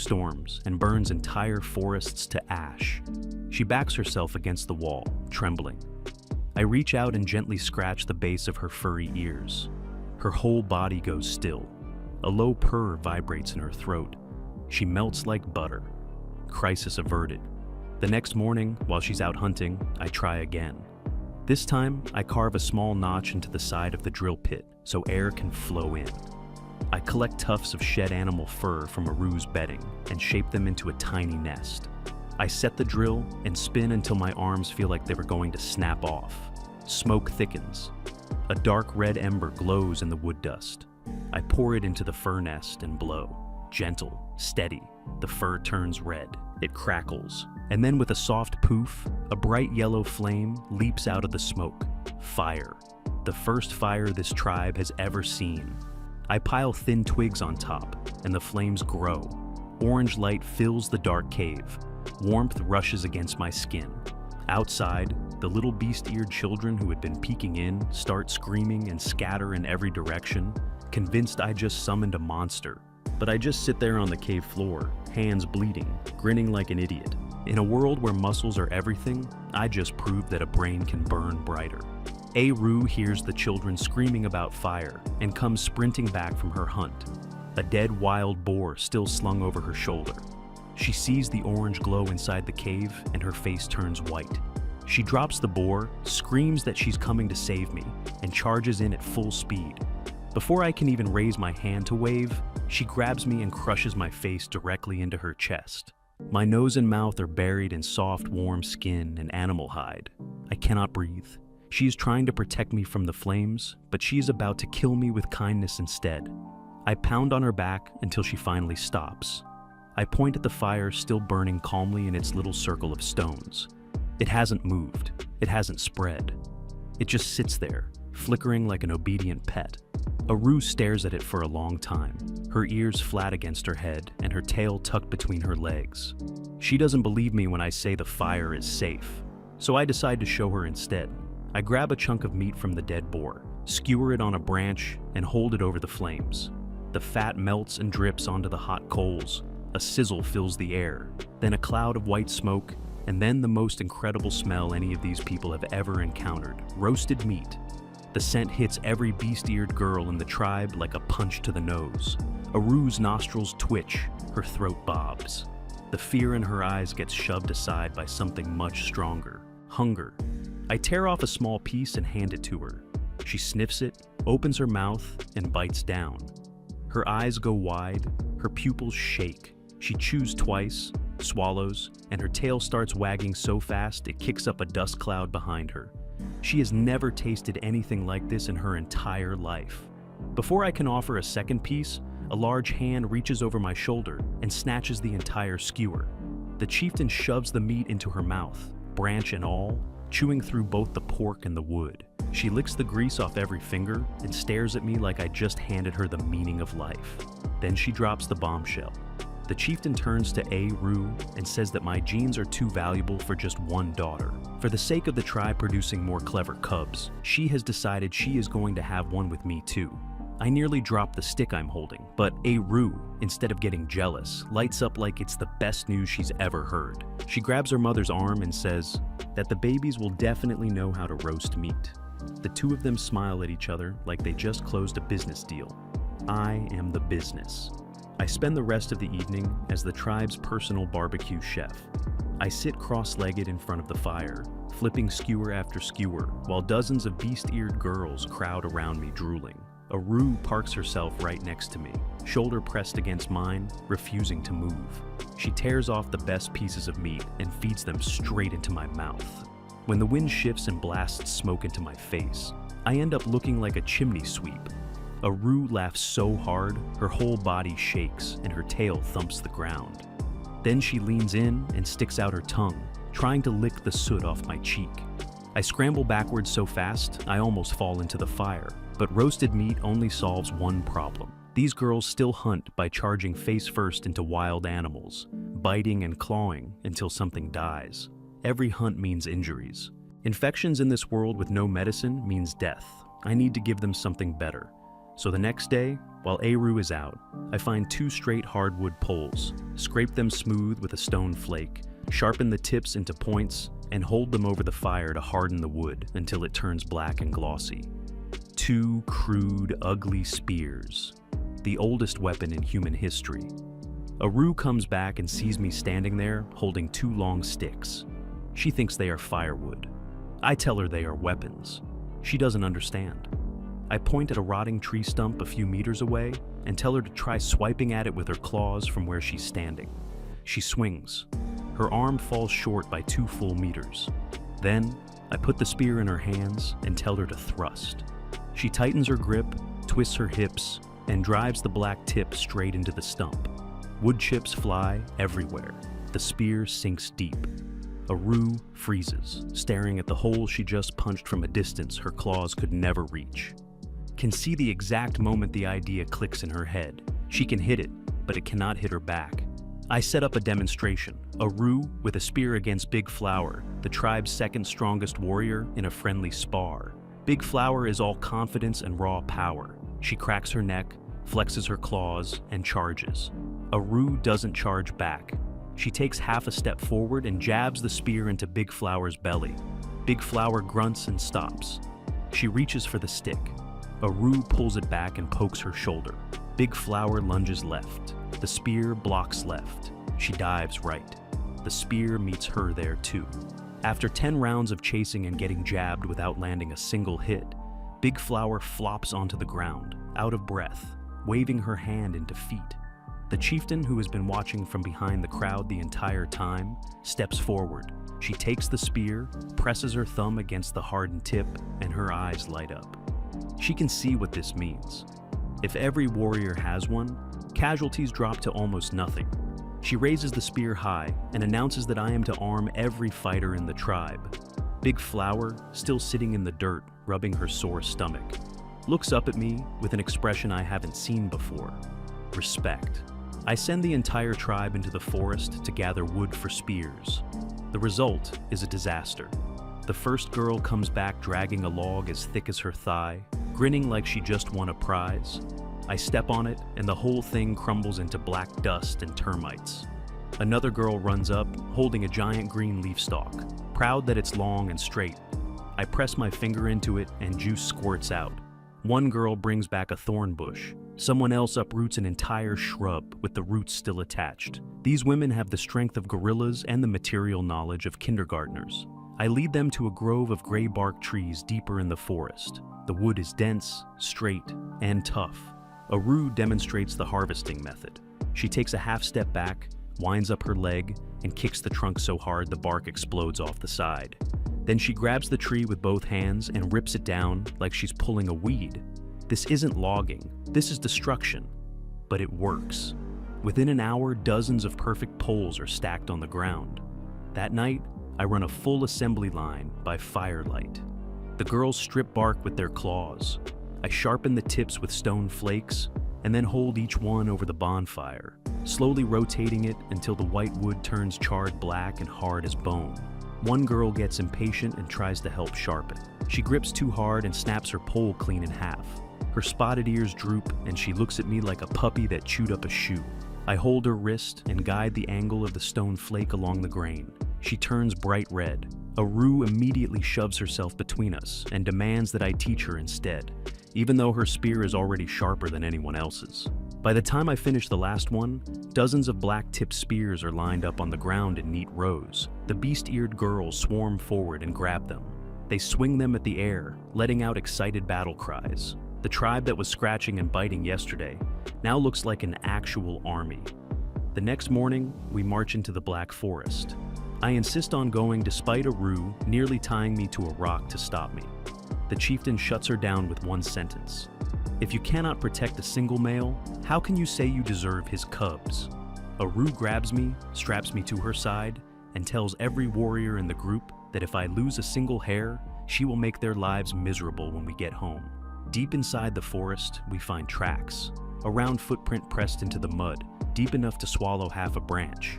storms and burns entire forests to ash. She backs herself against the wall, trembling. I reach out and gently scratch the base of her furry ears. Her whole body goes still. A low purr vibrates in her throat. She melts like butter. Crisis averted. The next morning, while she's out hunting, I try again. This time, I carve a small notch into the side of the drill pit so air can flow in. I collect tufts of shed animal fur from Aiilwha's bedding and shape them into a tiny nest. I set the drill and spin until my arms feel like they were going to snap off. Smoke thickens. A dark red ember glows in the wood dust. I pour it into the fur nest and blow. Gentle, steady. The fur turns red. It crackles. And then with a soft poof, a bright yellow flame leaps out of the smoke. Fire. The first fire this tribe has ever seen. I pile thin twigs on top, and the flames grow. Orange light fills the dark cave. Warmth rushes against my skin. Outside, the little beast-eared children who had been peeking in start screaming and scatter in every direction, convinced I just summoned a monster. But I just sit there on the cave floor, hands bleeding, grinning like an idiot. In a world where muscles are everything, I just proved that a brain can burn brighter. Aiilwha hears the children screaming about fire and comes sprinting back from her hunt, a dead wild boar still slung over her shoulder. She sees the orange glow inside the cave and her face turns white. She drops the boar, screams that she's coming to save me, and charges in at full speed. Before I can even raise my hand to wave, she grabs me and crushes my face directly into her chest. My nose and mouth are buried in soft, warm skin and animal hide. I cannot breathe. She is trying to protect me from the flames, but she is about to kill me with kindness instead. I pound on her back until she finally stops. I point at the fire still burning calmly in its little circle of stones. It hasn't moved. It hasn't spread. It just sits there, flickering like an obedient pet. Aiilwha stares at it for a long time, her ears flat against her head and her tail tucked between her legs. She doesn't believe me when I say the fire is safe, so I decide to show her instead. I grab a chunk of meat from the dead boar, skewer it on a branch, and hold it over the flames. The fat melts and drips onto the hot coals. A sizzle fills the air, then a cloud of white smoke, and then the most incredible smell any of these people have ever encountered: roasted meat. The scent hits every beast-eared girl in the tribe like a punch to the nose. Aiilwha's nostrils twitch, her throat bobs. The fear in her eyes gets shoved aside by something much stronger: hunger. I tear off a small piece and hand it to her. She sniffs it, opens her mouth, and bites down. Her eyes go wide, her pupils shake. She chews twice, swallows, and her tail starts wagging so fast it kicks up a dust cloud behind her. She has never tasted anything like this in her entire life. Before I can offer a second piece, a large hand reaches over my shoulder and snatches the entire skewer. The chieftain shoves the meat into her mouth, branch and all, chewing through both the pork and the wood. She licks the grease off every finger and stares at me like I just handed her the meaning of life. Then she drops the bombshell. The chieftain turns to Aiilwha and says that my genes are too valuable for just one daughter. For the sake of the tribe producing more clever cubs, she has decided she is going to have one with me too. I nearly drop the stick I'm holding, but Aiilwha, instead of getting jealous, lights up like it's the best news she's ever heard. She grabs her mother's arm and says that the babies will definitely know how to roast meat. The two of them smile at each other like they just closed a business deal. I am the business. I spend the rest of the evening as the tribe's personal barbecue chef. I sit cross-legged in front of the fire, flipping skewer after skewer, while dozens of beast-eared girls crowd around me drooling. Aiilwha parks herself right next to me, shoulder pressed against mine, refusing to move. She tears off the best pieces of meat and feeds them straight into my mouth. When the wind shifts and blasts smoke into my face, I end up looking like a chimney sweep. Aiilwha laughs so hard, her whole body shakes and her tail thumps the ground. Then she leans in and sticks out her tongue, trying to lick the soot off my cheek. I scramble backwards so fast, I almost fall into the fire. But roasted meat only solves one problem. These girls still hunt by charging face first into wild animals, biting and clawing until something dies. Every hunt means injuries. Infections in this world with no medicine means death. I need to give them something better. So the next day, while Aiilwha is out, I find 2 straight hardwood poles, scrape them smooth with a stone flake, sharpen the tips into points, and hold them over the fire to harden the wood until it turns black and glossy. 2 crude, ugly spears, the oldest weapon in human history. Aiilwha comes back and sees me standing there holding 2 long sticks. She thinks they are firewood. I tell her they are weapons. She doesn't understand. I point at a rotting tree stump a few meters away and tell her to try swiping at it with her claws from where she's standing. She swings. Her arm falls short by 2 full meters. Then, I put the spear in her hands and tell her to thrust. She tightens her grip, twists her hips, and drives the black tip straight into the stump. Wood chips fly everywhere. The spear sinks deep. Aiilwha freezes, staring at the hole she just punched from a distance her claws could never reach. Can see the exact moment the idea clicks in her head. She can hit it, but it cannot hit her back. I set up a demonstration. Aiilwha with a spear against Big Flower, the tribe's 2nd strongest warrior, in a friendly spar. Big Flower is all confidence and raw power. She cracks her neck, flexes her claws, and charges. Aiilwha doesn't charge back. She takes half a step forward and jabs the spear into Big Flower's belly. Big Flower grunts and stops. She reaches for the stick. Aiilwha pulls it back and pokes her shoulder. Big Flower lunges left. The spear blocks left. She dives right. The spear meets her there too. After 10 rounds of chasing and getting jabbed without landing a single hit, Big Flower flops onto the ground, out of breath, waving her hand in defeat. The chieftain, who has been watching from behind the crowd the entire time, steps forward. She takes the spear, presses her thumb against the hardened tip, and her eyes light up. She can see what this means. If every warrior has one, casualties drop to almost nothing. She raises the spear high and announces that I am to arm every fighter in the tribe. Big Flower, still sitting in the dirt, rubbing her sore stomach, looks up at me with an expression I haven't seen before: respect. I send the entire tribe into the forest to gather wood for spears. The result is a disaster. The first girl comes back dragging a log as thick as her thigh, grinning like she just won a prize. I step on it, and the whole thing crumbles into black dust and termites. Another girl runs up, holding a giant green leaf stalk, proud that it's long and straight. I press my finger into it, and juice squirts out. One girl brings back a thorn bush. Someone else uproots an entire shrub with the roots still attached. These women have the strength of gorillas and the material knowledge of kindergartners. I lead them to a grove of gray bark trees deeper in the forest. The wood is dense, straight, and tough. Aiilwha demonstrates the harvesting method. She takes a half step back, winds up her leg, and kicks the trunk so hard the bark explodes off the side. Then she grabs the tree with both hands and rips it down like she's pulling a weed. This isn't logging, this is destruction. But it works. Within an hour, dozens of perfect poles are stacked on the ground. That night, I run a full assembly line by firelight. The girls strip bark with their claws. I sharpen the tips with stone flakes, and then hold each one over the bonfire, slowly rotating it until the white wood turns charred black and hard as bone. One girl gets impatient and tries to help sharpen. She grips too hard and snaps her pole clean in half. Her spotted ears droop, and she looks at me like a puppy that chewed up a shoe. I hold her wrist and guide the angle of the stone flake along the grain. She turns bright red. Aiilwha immediately shoves herself between us and demands that I teach her instead, even though her spear is already sharper than anyone else's. By the time I finish the last one, dozens of black-tipped spears are lined up on the ground in neat rows. The beast-eared girls swarm forward and grab them. They swing them at the air, letting out excited battle cries. The tribe that was scratching and biting yesterday now looks like an actual army. The next morning, we march into the Black Forest. I insist on going despite Aiilwha nearly tying me to a rock to stop me. The chieftain shuts her down with one sentence. If you cannot protect a single male, how can you say you deserve his cubs? Aiilwha grabs me, straps me to her side, and tells every warrior in the group that if I lose a single hair, she will make their lives miserable when we get home. Deep inside the forest, we find tracks. A round footprint pressed into the mud, deep enough to swallow half a branch.